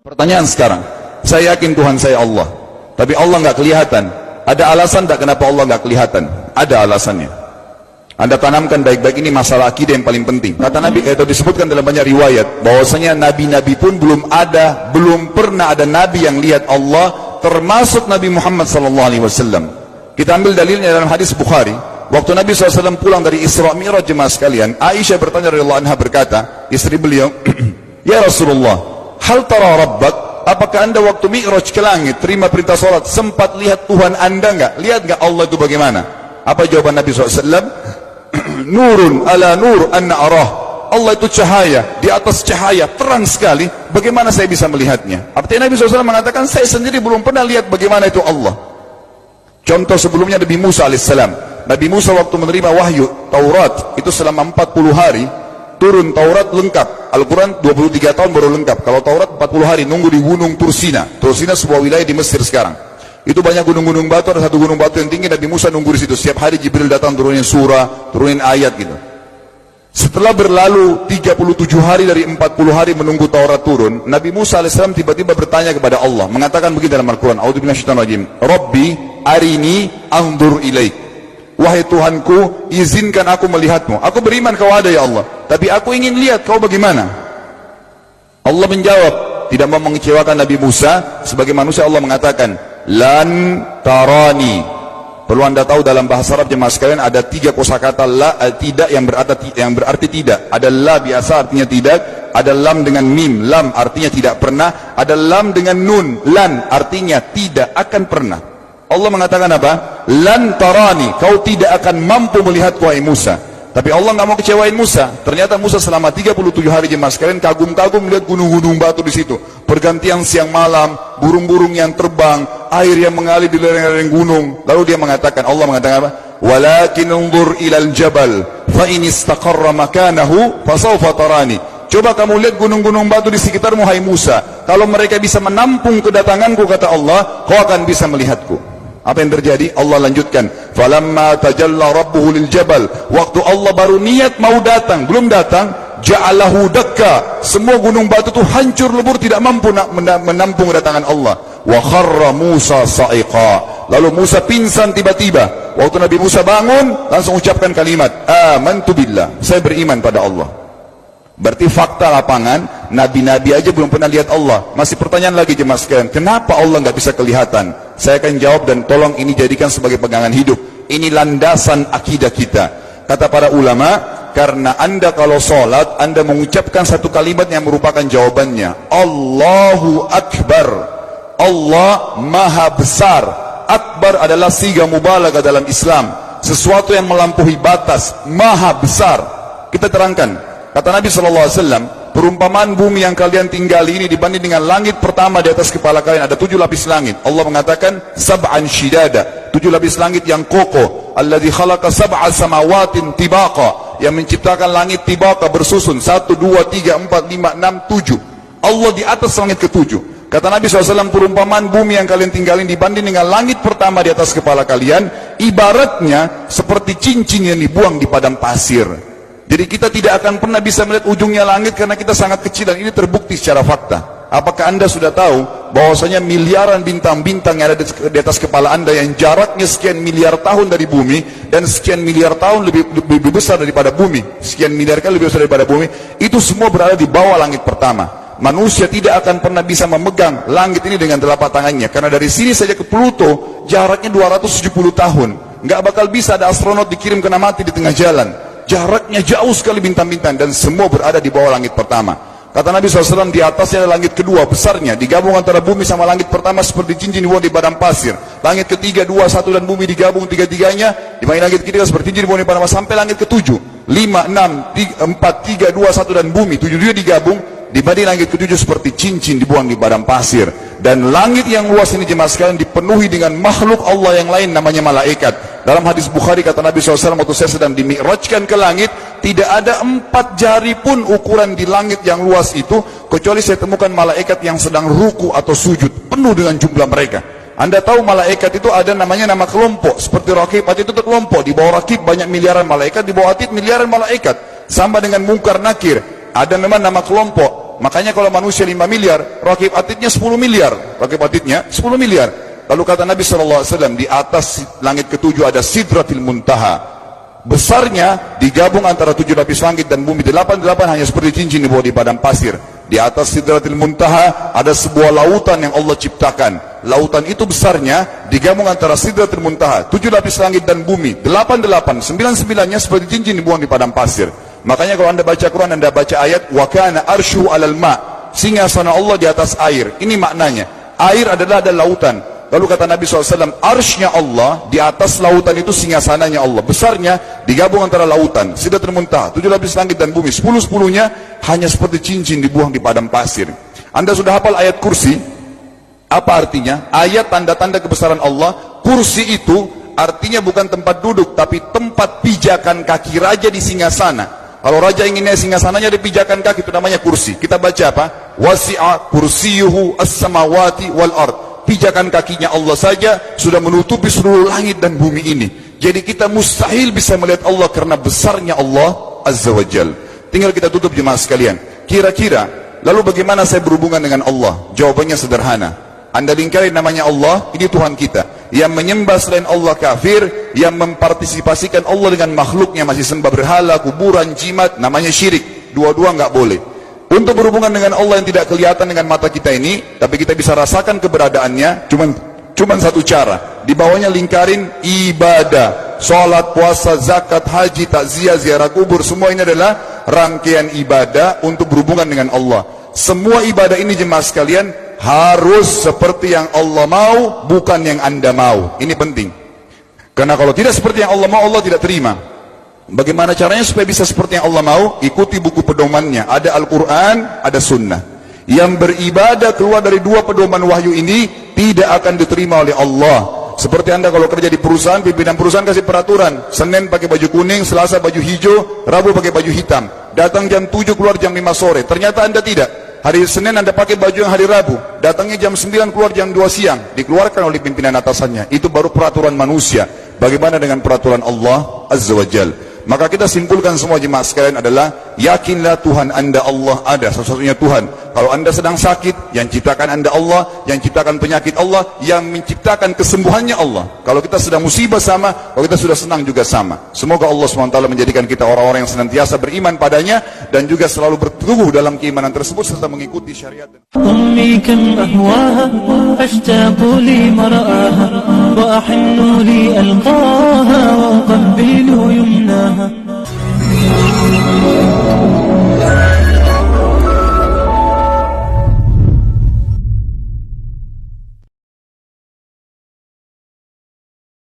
Pertanyaan sekarang, saya yakin Tuhan saya Allah, tapi Allah nggak kelihatan. Ada alasan tak kenapa Allah nggak kelihatan? Ada alasannya. Anda tanamkan baik-baik, ini masalah akidah yang paling penting. Kata Nabi, itu disebutkan dalam banyak riwayat, bahwasanya nabi-nabi pun belum pernah ada nabi yang lihat Allah, termasuk Nabi Muhammad SAW. Kita ambil dalilnya dalam hadis Bukhari. Waktu Nabi SAW pulang dari Isra Mi'raj, jemaah sekalian, Aisyah bertanya radhiyallahu anha, berkata, istri beliau, ya Rasulullah, hal tara rabbak, apakah anda waktu Mi'raj ke langit, terima perintah salat, sempat lihat Tuhan anda enggak? Lihat enggak Allah itu bagaimana? Apa jawaban Nabi SAW? Nurun ala nur anna arah. Allah itu cahaya, di atas cahaya, terang sekali, bagaimana saya bisa melihatnya? Artinya Nabi SAW mengatakan, saya sendiri belum pernah lihat bagaimana itu Allah. Contoh sebelumnya Nabi Musa alaihissalam. Nabi Musa waktu menerima wahyu Taurat, itu selama 40 hari, turun Taurat lengkap. Al-Quran 23 tahun baru lengkap. Kalau Taurat 40 hari, nunggu di gunung Tursina. Tursina sebuah wilayah di Mesir sekarang. Itu banyak gunung-gunung batu, ada satu gunung batu yang tinggi, Nabi Musa nunggu di situ. Setiap hari Jibril datang turunin surah, turunin ayat gitu. Setelah berlalu 37 hari dari 40 hari menunggu Taurat turun, Nabi Musa AS tiba-tiba bertanya kepada Allah, mengatakan begini dalam Al-Quran, A'udzubillahiminasyaitonirrajim, Rabbi arini anzur ilaik. Wahai Tuhanku, izinkan aku melihatmu. Aku beriman kau ada ya Allah, tapi aku ingin lihat kau bagaimana. Allah menjawab, tidak mau mengecewakan Nabi Musa. Sebagai manusia Allah mengatakan, lan tarani. Perlu anda tahu dalam bahasa Arab jemaah sekalian, ada 3 kosakata la, tidak yang berarti tidak. Ada la biasa artinya tidak, ada lam dengan mim, lam artinya tidak pernah, ada lam dengan nun, lan artinya tidak akan pernah. Allah mengatakan apa? Lan tarani, kau tidak akan mampu melihatku wahai Musa. Tapi Allah nggak mau kecewain Musa. Ternyata Musa selama 37 hari jemaah sekalian kagum-kagum melihat gunung-gunung batu di situ. Pergantian siang malam, burung-burung yang terbang, air yang mengalir di lereng-lereng gunung. Lalu dia mengatakan, Allah mengatakan apa? Walakin unzur ilal jabal, fa in istaqarra makanahu fasawfa tarani. Coba kamu lihat gunung-gunung batu di sekitarmu hai Musa. Kalau mereka bisa menampung kedatanganku, kata Allah, kau akan bisa melihatku. Apa yang terjadi? Allah lanjutkan, falamma tajalla rabbuhu lil jabal, waktu Allah baru niat mau datang, belum datang, ja'alahu dakka, semua gunung batu itu hancur lebur, tidak mampu menampung kedatangan Allah. Wa kharra Musa sa'iqa, lalu Musa pingsan tiba-tiba. Waktu Nabi Musa bangun, langsung ucapkan kalimat, amantu billah, saya beriman pada Allah. Berarti fakta lapangan, nabi-nabi aja belum pernah lihat Allah. Masih pertanyaan lagi jemaah sekalian, kenapa Allah nggak bisa kelihatan? Saya akan jawab dan tolong ini jadikan sebagai pegangan hidup. Ini landasan akidah kita. Kata para ulama, karena anda kalau sholat, anda mengucapkan satu kalimat yang merupakan jawabannya. Allahu Akbar. Allah Maha Besar. Akbar adalah siga mubalaghah dalam Islam. Sesuatu yang melampaui batas. Maha Besar. Kita terangkan. Kata Nabi SAW, perumpamaan bumi yang kalian tinggali ini dibanding dengan langit pertama di atas kepala kalian, ada 7 lapis langit. Allah mengatakan, sab'an shidada, 7 lapis langit yang kokoh. Alladzi khalaqa sab'a samawatin tibaqa, yang menciptakan langit tibaqa bersusun, 1, 2, 3, 4, 5, 6, 7. Allah di atas langit ke-7. Kata Nabi SAW, perumpamaan bumi yang kalian tinggalin dibanding dengan langit pertama di atas kepala kalian, ibaratnya seperti cincin yang dibuang di padang pasir. Jadi kita tidak akan pernah bisa melihat ujungnya langit karena kita sangat kecil, dan ini terbukti secara fakta. Apakah anda sudah tahu bahwasanya miliaran bintang-bintang yang ada di atas kepala anda yang jaraknya sekian miliar tahun dari bumi, dan sekian miliar tahun lebih besar daripada bumi, sekian miliar kali lebih besar daripada bumi, itu semua berada di bawah langit pertama. Manusia tidak akan pernah bisa memegang langit ini dengan telapak tangannya, karena dari sini saja ke Pluto jaraknya 270 tahun. Nggak bakal bisa ada astronot dikirim kena mati di tengah jalan. Jaraknya jauh sekali bintang-bintang, dan semua berada di bawah langit pertama. Kata Nabi SAW, di atasnya ada langit kedua besarnya, digabung antara bumi sama langit pertama seperti cincin dibuang di padang pasir. Langit ketiga, 2, 1 dan bumi digabung tiga-tiganya, di langit ketiga seperti cincin dibuang di padang pasir, sampai langit ke-7, 5, 6, 4, 3, 2, 1 dan bumi 7 digabung, dibanding langit ke-7 seperti cincin dibuang di padang pasir. Dan langit yang luas ini jemaah sekalian dipenuhi dengan makhluk Allah yang lain namanya malaikat. Dalam hadis Bukhari kata Nabi SAW, waktu saya sedang dimi'rajkan ke langit, tidak ada 4 jari pun ukuran di langit yang luas itu, kecuali saya temukan malaikat yang sedang ruku atau sujud, penuh dengan jumlah mereka. Anda tahu malaikat itu ada namanya nama kelompok, seperti Raqib, Atid itu kelompok. Di bawah Raqib banyak miliaran malaikat, di bawah Atid miliaran malaikat. Sama dengan Munkar Nakir, ada memang nama kelompok. Makanya kalau manusia 5 miliar, rakib atidnya 10 miliar. Rakib atidnya 10 miliar. Lalu kata Nabi SAW, di atas langit ketujuh ada Sidratil Muntaha. Besarnya digabung antara 7 lapis langit dan bumi. 8 hanya seperti cincin di bawah di padang pasir. Di atas Sidratil Muntaha ada sebuah lautan yang Allah ciptakan. Lautan itu besarnya digabung antara Sidratil Muntaha, 7 lapis langit dan bumi. 8, 9-9-nya seperti cincin dibuang di padang pasir. Makanya kalau anda baca Quran, anda baca ayat wa kana arsyu alal ma', singgasana Allah di atas air. Ini maknanya, air adalah ada lautan. Lalu kata Nabi SAW, arsy-nya Allah di atas lautan itu singgasananya Allah. Besarnya digabung antara lautan, Sidratul Muntaha, 7 lapis langit dan bumi. 10-10-nya hanya seperti cincin dibuang di padang pasir. Anda sudah hafal ayat kursi? Apa artinya? Ayat tanda-tanda kebesaran Allah. Kursi itu artinya bukan tempat duduk, tapi tempat pijakan kaki raja di singgasana. Kalau raja ingin naik singgasananya di pijakan kaki, itu namanya kursi. Kita baca apa? Wasi'a kursiyuhu as-samawati wal ard. Pijakan kakinya Allah saja sudah menutupi seluruh langit dan bumi ini. Jadi kita mustahil bisa melihat Allah karena besarnya Allah Azza wa Jal. Tinggal kita tutup jemaah sekalian. Kira-kira, lalu bagaimana saya berhubungan dengan Allah? Jawabannya sederhana. Anda lingkari namanya Allah, ini Tuhan kita. Yang menyembah selain Allah kafir, yang mempartisipasikan Allah dengan makhluknya, masih sembah berhala, kuburan, jimat, namanya syirik. Dua-dua nggak boleh. Untuk berhubungan dengan Allah yang tidak kelihatan dengan mata kita ini, tapi kita bisa rasakan keberadaannya, cuman satu cara. Di bawahnya lingkarin ibadah, sholat, puasa, zakat, haji, takziah, ziarah kubur. Semua ini adalah rangkaian ibadah untuk berhubungan dengan Allah. Semua ibadah ini jemaah sekalian harus seperti yang Allah mau, bukan yang Anda mau. Ini penting. Karena kalau tidak seperti yang Allah mau, Allah tidak terima. Bagaimana caranya supaya bisa seperti yang Allah mau? Ikuti buku pedomannya. Ada Al-Quran, ada Sunnah. Yang beribadah keluar dari 2 pedoman wahyu ini tidak akan diterima oleh Allah. Seperti Anda kalau kerja di perusahaan, pimpinan perusahaan kasih peraturan, Senin pakai baju kuning, Selasa baju hijau, Rabu pakai baju hitam. Datang jam 7, keluar jam 5 sore. Ternyata Anda tidak. Hari Senin Anda pakai baju yang hari Rabu, datangnya jam 9, keluar jam 2 siang. Dikeluarkan oleh pimpinan atasannya. Itu baru peraturan manusia. Bagaimana dengan peraturan Allah Azza wa Jal? Maka kita simpulkan semua jemaah sekalian adalah, yakinlah Tuhan Anda Allah ada, satu-satunya Tuhan. Kalau Anda sedang sakit, yang ciptakan Anda Allah, yang ciptakan penyakit Allah, yang menciptakan kesembuhannya Allah. Kalau kita sedang musibah sama, kalau kita sudah senang juga sama. Semoga Allah SWT menjadikan kita orang-orang yang senantiasa beriman padanya, dan juga selalu berteguh dalam keimanan tersebut, serta mengikuti syariat.